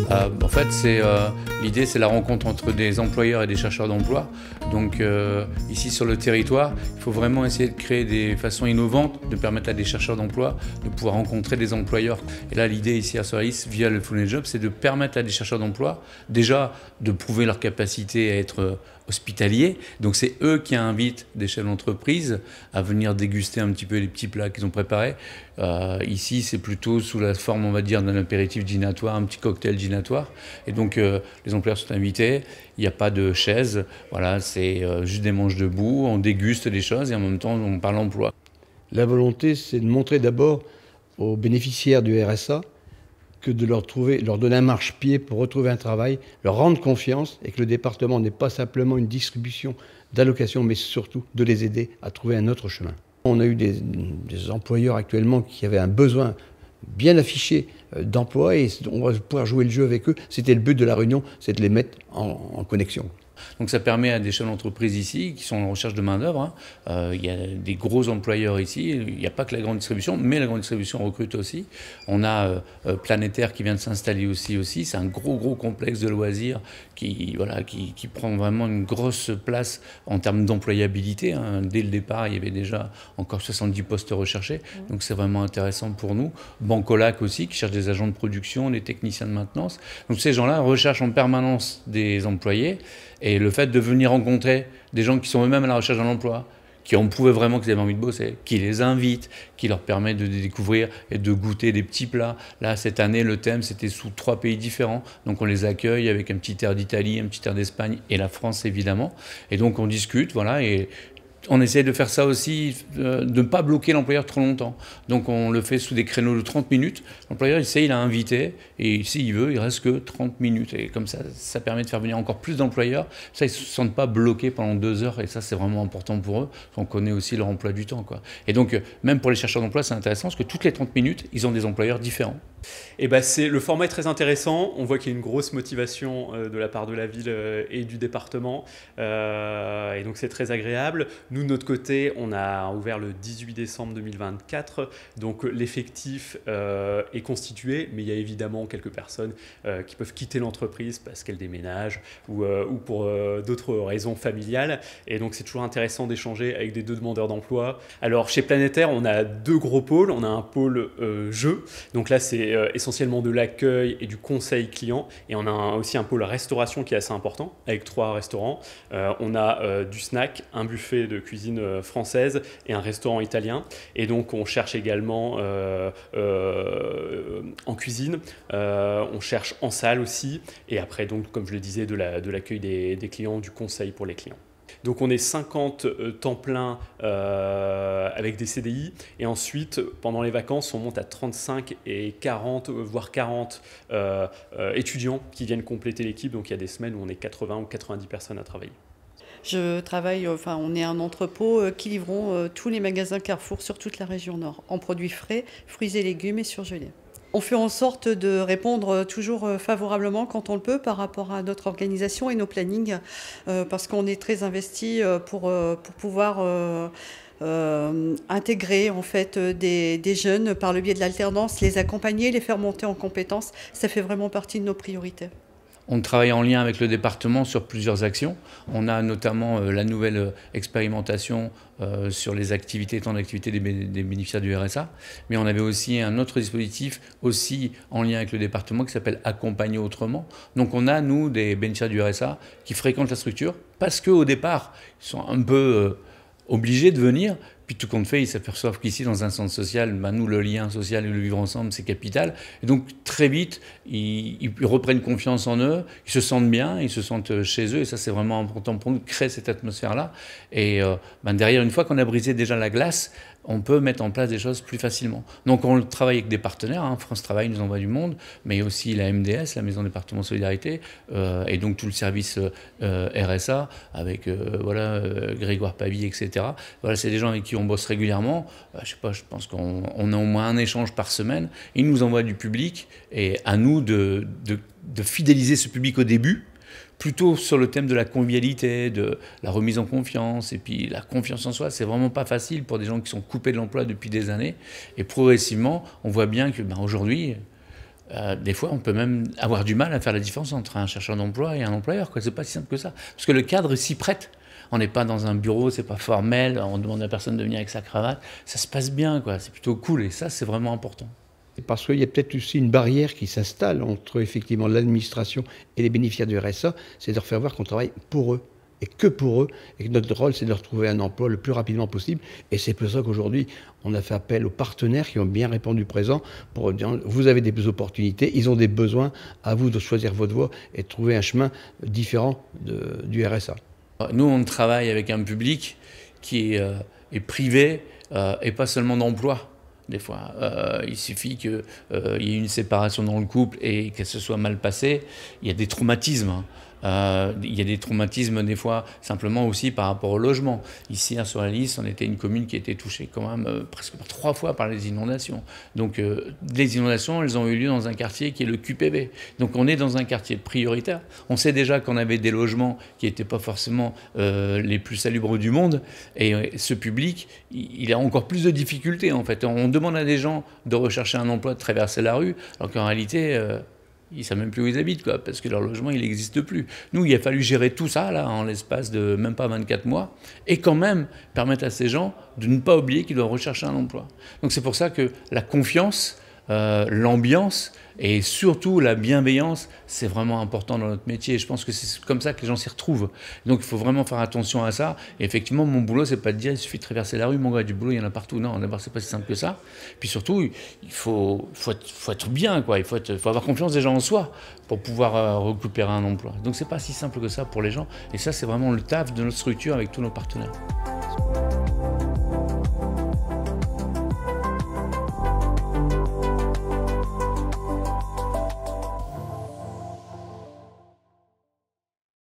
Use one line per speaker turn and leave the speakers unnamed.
En fait, l'idée, c'est la rencontre entre des employeurs et des chercheurs d'emploi. Donc ici sur le territoire, il faut vraiment essayer de créer des façons innovantes, de permettre à des chercheurs d'emploi de pouvoir rencontrer des employeurs. Et là, l'idée ici à Solaris, via le Full Job, c'est de permettre à des chercheurs d'emploi, déjà, de prouver leur capacité à être hospitaliers. Donc c'est eux qui invitent des chefs d'entreprise à venir déguster un petit peu les petits plats qu'ils ont préparés. Ici, c'est plutôt sous la forme, on va dire, d'un apéritif dînatoire, un petit cocktail dînatoire. Et donc les employeurs sont invités, il n'y a pas de chaise, voilà, c'est juste des manches debout, on déguste des choses et en même temps on parle emploi.
La volonté, c'est de montrer d'abord aux bénéficiaires du RSA que de leur donner un marchepied pour retrouver un travail, leur rendre confiance et que le département n'est pas simplement une distribution d'allocations, mais surtout de les aider à trouver un autre chemin. On a eu des employeurs actuellement qui avaient un besoin bien affiché d'emploi et on va pouvoir jouer le jeu avec eux. C'était le but de la réunion, c'est de les mettre en connexion.
Donc ça permet à des chefs d'entreprise ici qui sont en recherche de main-d'œuvre. Il y a des gros employeurs ici. Il n'y a pas que la grande distribution, mais la grande distribution recrute aussi. On a Planétaire qui vient de s'installer aussi. C'est un gros complexe de loisirs qui prend vraiment une grosse place en termes d'employabilité. Dès le départ, il y avait déjà encore 70 postes recherchés. Donc c'est vraiment intéressant pour nous. Bancolac aussi, qui cherche des agents de production, des techniciens de maintenance. Donc ces gens-là recherchent en permanence des employés. Et le fait de venir rencontrer des gens qui sont eux-mêmes à la recherche d'un emploi, qui ont prouvé vraiment qu'ils avaient envie de bosser, qui les invitent, qui leur permet de découvrir et de goûter des petits plats. Là, cette année, le thème, c'était sous 3 pays différents. Donc on les accueille avec un petit air d'Italie, un petit air d'Espagne et la France, évidemment. Et donc on discute, voilà, et on essaie de faire ça aussi, de ne pas bloquer l'employeur trop longtemps. Donc on le fait sous des créneaux de 30 minutes. L'employeur, il a invité, et s'il veut, il reste que 30 minutes. Et comme ça permet de faire venir encore plus d'employeurs. Ça, ils ne se sentent pas bloqués pendant 2 heures, et ça, c'est vraiment important pour eux. On connaît aussi leur emploi du temps, quoi. Et donc, même pour les chercheurs d'emploi, c'est intéressant, parce que toutes les 30 minutes, ils ont des employeurs différents.
Et le format est très intéressant. On voit qu'il y a une grosse motivation de la part de la ville et du département. Et donc, c'est très agréable. Nous, de notre côté, on a ouvert le 18 décembre 2024. Donc, l'effectif est constitué, mais il y a évidemment quelques personnes qui peuvent quitter l'entreprise parce qu'elles déménagent ou pour d'autres raisons familiales. Et donc, c'est toujours intéressant d'échanger avec des deux demandeurs d'emploi. Alors, chez Planétaire, on a 2 gros pôles. On a un pôle jeu. Donc là, c'est essentiellement de l'accueil et du conseil client. Et on a aussi un pôle restauration qui est assez important, avec 3 restaurants. On a du snack, un buffet de cuisine française et un restaurant italien. Et donc, on cherche également en cuisine, on cherche en salle aussi. Et après, donc, comme je le disais, de l'accueil des clients, du conseil pour les clients. Donc on est 50 temps plein avec des CDI et ensuite pendant les vacances on monte à 35 et 40 voire 40 étudiants qui viennent compléter l'équipe. Donc il y a des semaines où on est 80 ou 90 personnes à travailler.
Je travaille, on est un entrepôt qui livrons tous les magasins Carrefour sur toute la région Nord en produits frais, fruits et légumes et surgelés. On fait en sorte de répondre toujours favorablement quand on le peut par rapport à notre organisation et nos plannings parce qu'on est très investi pour pouvoir intégrer en fait des jeunes par le biais de l'alternance, les accompagner, les faire monter en compétences. Ça fait vraiment partie de nos priorités.
On travaille en lien avec le département sur plusieurs actions. On a notamment la nouvelle expérimentation sur les activités, temps d'activité des bénéficiaires du RSA. Mais on avait aussi un autre dispositif aussi en lien avec le département qui s'appelle Accompagner autrement. Donc on a, nous, des bénéficiaires du RSA qui fréquentent la structure parce qu'au départ, ils sont un peu obligés de venir. Puis tout compte fait, ils s'aperçoivent qu'ici, dans un centre social, nous, le lien social et le vivre ensemble, c'est capital. Et donc, très vite, ils reprennent confiance en eux, ils se sentent bien, ils se sentent chez eux. Et ça, c'est vraiment important pour nous de créer cette atmosphère-là. Et derrière, une fois qu'on a brisé déjà la glace, on peut mettre en place des choses plus facilement. Donc on travaille avec des partenaires, France Travail nous envoie du monde, mais aussi la MDS, la Maison département Solidarité, et donc tout le service RSA, avec Grégoire Pavie, etc. Voilà, c'est des gens avec qui on bosse régulièrement. Je pense qu'on a au moins un échange par semaine. Ils nous envoient du public, et à nous de fidéliser ce public au début, plutôt sur le thème de la convivialité, de la remise en confiance, et puis la confiance en soi. C'est vraiment pas facile pour des gens qui sont coupés de l'emploi depuis des années. Et progressivement, on voit bien que aujourd'hui, des fois, on peut même avoir du mal à faire la différence entre un chercheur d'emploi et un employeur. C'est pas si simple que ça. Parce que le cadre s'y prête. On n'est pas dans un bureau, c'est pas formel, on demande à personne de venir avec sa cravate. Ça se passe bien, quoi. C'est plutôt cool. Et ça, c'est vraiment important.
Parce qu'il y a peut-être aussi une barrière qui s'installe entre effectivement l'administration et les bénéficiaires du RSA, c'est de leur faire voir qu'on travaille pour eux et que pour eux, et que notre rôle c'est de leur trouver un emploi le plus rapidement possible. Et c'est pour ça qu'aujourd'hui on a fait appel aux partenaires qui ont bien répondu présent pour dire vous avez des opportunités, ils ont des besoins, à vous de choisir votre voie et de trouver un chemin différent du RSA.
Nous on travaille avec un public qui est privé et pas seulement d'emploi. Des fois, il suffit qu'il y ait une séparation dans le couple et qu'elle se soit mal passée. Il y a des traumatismes. Il y a des traumatismes des fois simplement aussi par rapport au logement. Ici, sur la Lys, on était une commune qui était touchée quand même presque 3 fois par les inondations. Donc les inondations, elles ont eu lieu dans un quartier qui est le QPV. Donc on est dans un quartier prioritaire. On sait déjà qu'on avait des logements qui n'étaient pas forcément les plus salubres du monde. Et ce public, il a encore plus de difficultés en fait. On demande à des gens de rechercher un emploi, de traverser la rue, alors qu'en réalité... ils ne savent même plus où ils habitent, quoi, parce que leur logement, il n'existe plus. Nous, il a fallu gérer tout ça, là, en l'espace de même pas 24 mois, et quand même permettre à ces gens de ne pas oublier qu'ils doivent rechercher un emploi. Donc c'est pour ça que la confiance, l'ambiance et surtout la bienveillance, c'est vraiment important dans notre métier. Je pense que c'est comme ça que les gens s'y retrouvent. Donc il faut vraiment faire attention à ça. Et effectivement, mon boulot, c'est pas de dire il suffit de traverser la rue, mon gars, du boulot, il y en a partout. Non, d'abord, c'est pas si simple que ça. Puis surtout, il faut être bien, quoi. Il faut avoir confiance déjà en soi pour pouvoir récupérer un emploi. Donc c'est pas si simple que ça pour les gens. Et ça, c'est vraiment le taf de notre structure avec tous nos partenaires.